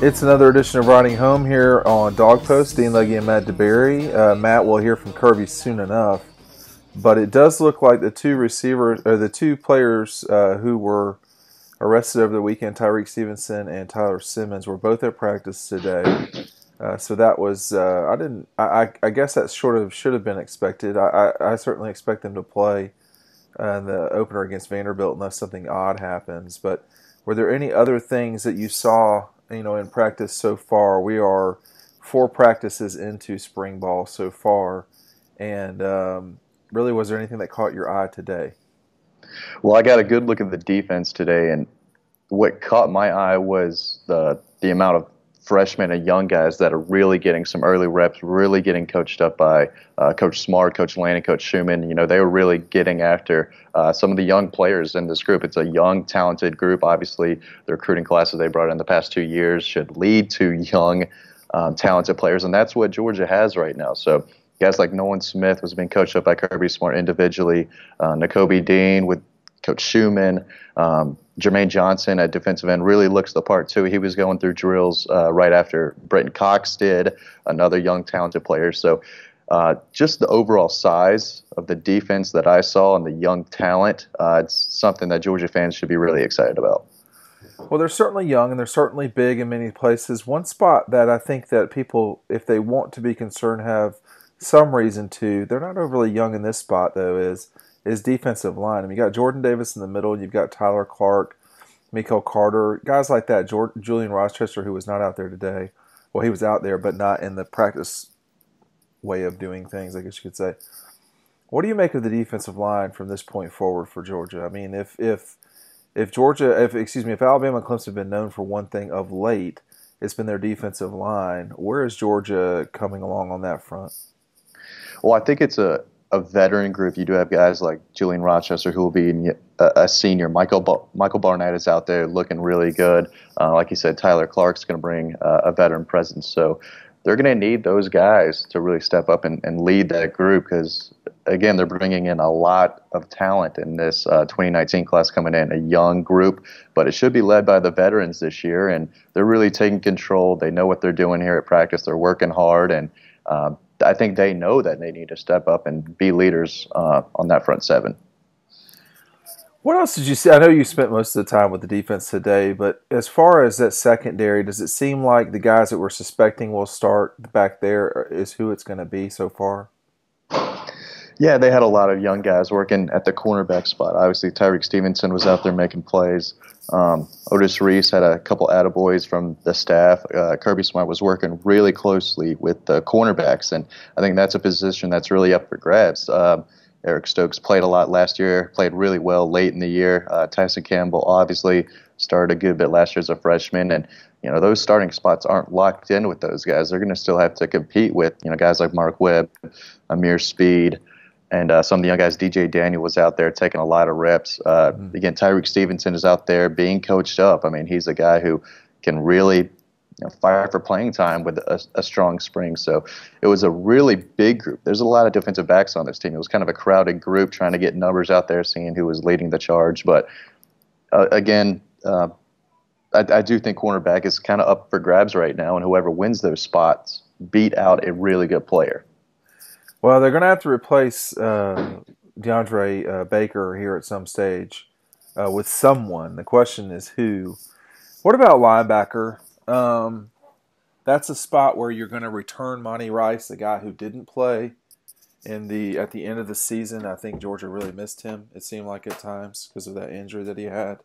It's another edition of Riding Home here on Dog Post. Dean Legge and Matt DeBary. Matt will hear from Kirby soon enough, but it does look like the two players who were arrested over the weekend, Tyrique Stevenson and Tyler Simmons, were both at practice today. So that was I guess that should have been expected. I certainly expect them to play in the opener against Vanderbilt unless something odd happens. But were there any other things that you saw, in practice so far? We are 4 practices into spring ball so far, and really, was there anything that caught your eye today? Well, I got a good look at the defense today, and what caught my eye was the amount of freshmen and young guys that are really getting some early reps, really getting coached up by Coach Smart, Coach Lane, and Coach Schumann. They were really getting after some of the young players in this group. It's a young, talented group. Obviously, the recruiting classes they brought in the past 2 years should lead to young, talented players, and that's what Georgia has right now. So guys like Nolan Smith was being coached up by Kirby Smart individually, Nakobe Dean with Coach Schumann, Jermaine Johnson at defensive end really looks the part too. He was going through drills right after Brenton Cox did, another young talented player. So just the overall size of the defense that I saw and the young talent, it's something that Georgia fans should be really excited about. Well, they're certainly young and they're certainly big in many places. One spot that I think that people, if they want to be concerned, have some reason to. They're not overly young in this spot, though, is defensive line. I mean, you got Jordan Davis in the middle. You've got Tyler Clark, Mikael Carter, guys like that. Julian Rochester, who was not out there today. Well, he was out there, but not in the practice way of doing things, I guess you could say. What do you make of the defensive line from this point forward for Georgia? I mean, if Alabama and Clemson have been known for one thing of late, it's been their defensive line. Where is Georgia coming along on that front? Well, I think it's a veteran group. You do have guys like Julian Rochester, who will be a senior. Michael Barnett is out there looking really good. Like you said, Tyler Clark's going to bring a veteran presence. So they're going to need those guys to really step up and lead that group because, again, they're bringing in a lot of talent in this 2019 class coming in, a young group. But it should be led by the veterans this year, and they're really taking control. They know what they're doing here at practice. They're working hard, and I think they know that they need to step up and be leaders on that front seven. What else did you see? I know you spent most of the time with the defense today, but as far as that secondary, does it seem like the guys that we're suspecting will start back there is who it's going to be so far? Yeah, they had a lot of young guys working at the cornerback spot. Obviously, Tyrique Stevenson was out there making plays. Otis Reese had a couple attaboys from the staff. Kirby Smart was working really closely with the cornerbacks, and I think that's a position that's really up for grabs. Eric Stokes played a lot last year, played really well late in the year. Tyson Campbell obviously started a good bit last year as a freshman, and those starting spots aren't locked in with those guys. They're going to still have to compete with guys like Mark Webb, Amir Speed, and some of the young guys. DJ Daniel was out there taking a lot of reps. Again, Tyrique Stevenson is out there being coached up. I mean, he's a guy who can really fire for playing time with a strong spring. So it was a really big group. There's a lot of defensive backs on this team. It was kind of a crowded group trying to get numbers out there, seeing who was leading the charge. But again, I do think cornerback is kind of up for grabs right now, and whoever wins those spots beat out a really good player. Well, they're going to have to replace DeAndre Baker here at some stage with someone. The question is who. What about linebacker? That's a spot where you're going to return Monty Rice, the guy who didn't play at the end of the season. I think Georgia really missed him, it seemed like at times, because of that injury that he had.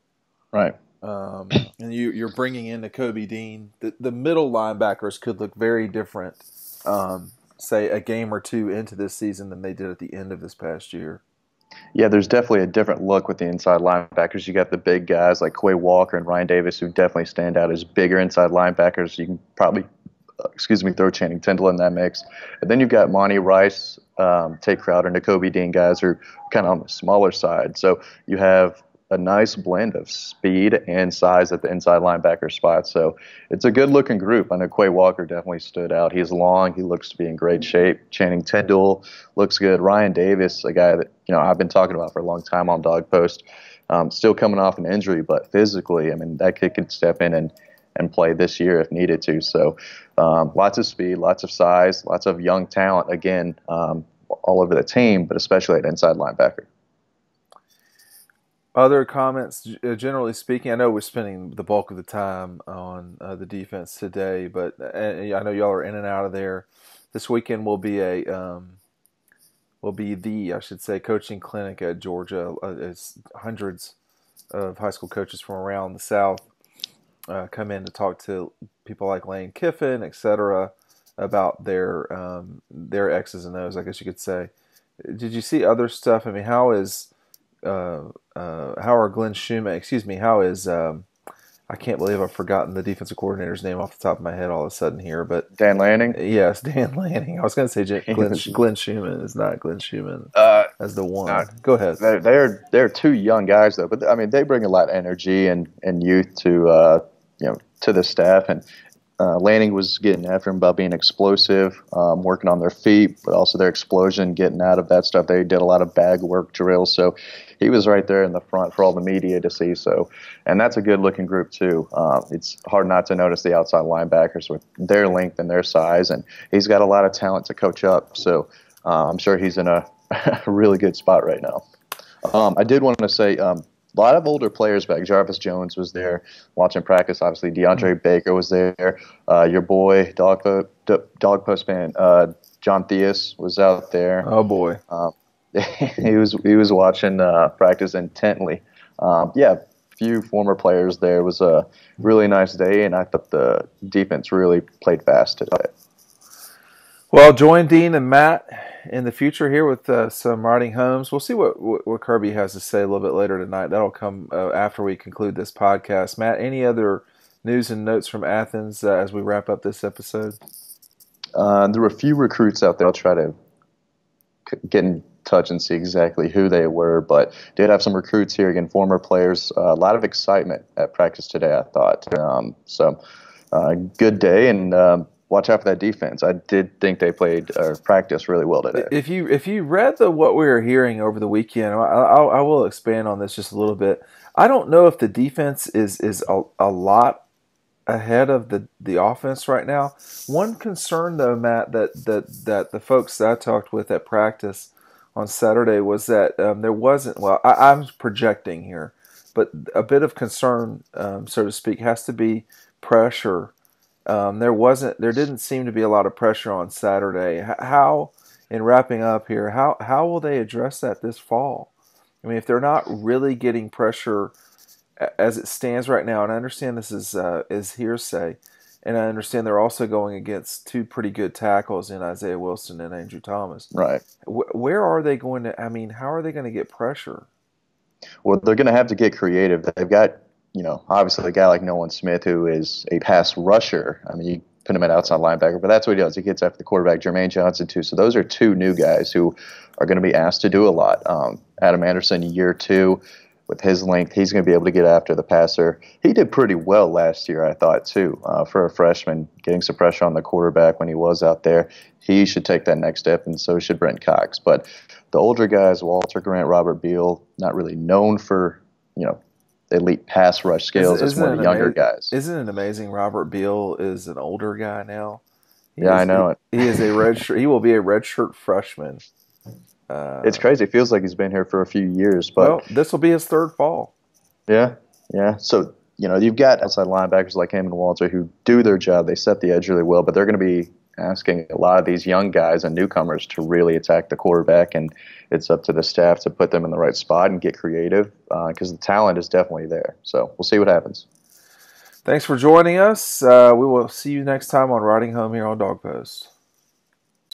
Right. And you're bringing in Nakobe Dean. The middle linebackers could look very different, say, a game or two into this season than they did at the end of this past year. Yeah, there's definitely a different look with the inside linebackers. You got the big guys like Quay Walker and Ryan Davis who definitely stand out as bigger inside linebackers. You can probably, throw Channing Tindall in that mix. And then you've got Monty Rice, Tate Crowder, Nakobe Dean guys who are kind of on the smaller side. So you have a nice blend of speed and size at the inside linebacker spot. So it's a good-looking group. I know Quay Walker definitely stood out. He's long. He looks to be in great shape. Channing Tindall looks good. Ryan Davis, a guy that I've been talking about for a long time on Dog Post, still coming off an injury, but physically, I mean, that kid could step in and and play this year if needed to. So lots of speed, lots of size, lots of young talent, again, all over the team, but especially at inside linebacker. Other comments, generally speaking, I know we're spending the bulk of the time on the defense today, but I know y'all are in and out of there. This weekend will be I should say, coaching clinic at Georgia. It's hundreds of high school coaches from around the South come in to talk to people like Lane Kiffin, etc., about their X's and O's, I guess you could say. Did you see other stuff? I mean, how is how is I can't believe I've forgotten the defensive coordinator's name off the top of my head all of a sudden here, but Dan Lanning? Yes, Dan Lanning. I was going to say Glenn Schumann. It's not Glenn Schumann as the one. Go ahead. They're two young guys though, but I mean they bring a lot of energy and youth to to the staff, and Lanning was getting after him about being explosive, working on their feet, but also their explosion, getting out of that stuff. They did a lot of bag work drills, so he was right there in the front for all the media to see. So, and that's a good-looking group too. It's hard not to notice the outside linebackers with their length and their size, and he's got a lot of talent to coach up. So, I'm sure he's in a really good spot right now. I did want to say. A lot of older players back. Jarvis Jones was there watching practice. Obviously, DeAndre Baker was there. Your boy, dog post fan, John Theus was out there. Oh boy, he was watching practice intently. A few former players there. It was a really nice day, and I thought the defense really played fast today. Well, join Dean and Matt in the future here with some riding homes. We'll see what Kirby has to say a little bit later tonight. That'll come after we conclude this podcast. Matt, any other news and notes from Athens as we wrap up this episode? There were a few recruits out there. I'll try to get in touch and see exactly who they were, but did have some recruits here, again, former players. A lot of excitement at practice today, I thought. Good day, and watch out for that defense. I did think they played or practiced really well today. If you read what we were hearing over the weekend, I will expand on this just a little bit. I don't know if the defense is a lot ahead of the offense right now. One concern though, Matt, that the folks that I talked with at practice on Saturday was that there wasn't. Well, I'm projecting here, but a bit of concern, so to speak, has to be pressure. There didn't seem to be a lot of pressure on Saturday. How, in wrapping up here, how will they address that this fall? I mean, if they're not really getting pressure as it stands right now, and I understand this is hearsay, and I understand they're also going against two pretty good tackles in Isaiah Wilson and Andrew Thomas. Right. Where are they going to? I mean, how are they going to get pressure? Well, they're going to have to get creative. They've got, obviously a guy like Nolan Smith, who is a pass rusher. I mean, you put him at outside linebacker, but that's what he does. He gets after the quarterback. Jermaine Johnson, too. So those are two new guys who are going to be asked to do a lot. Adam Anderson, year 2, with his length, he's going to be able to get after the passer. He did pretty well last year, I thought, too, for a freshman, getting some pressure on the quarterback when he was out there. He should take that next step, and so should Brent Cox. But the older guys, Walter Grant, Robert Beal, not really known for, elite pass rush skills. It's one of the younger guys. Isn't it amazing? Robert Beal is an older guy now. I know it. He is a redshirt. He will be a redshirt freshman. It's crazy. It feels like he's been here for a few years. But well, this will be his third fall. Yeah. So you've got outside linebackers like him and Walter who do their job. They set the edge really well, but they're going to be asking a lot of these young guys and newcomers to really attack the quarterback, and it's up to the staff to put them in the right spot and get creative because the talent is definitely there. So we'll see what happens. Thanks for joining us. We will see you next time on Riding Home here on Dog Post.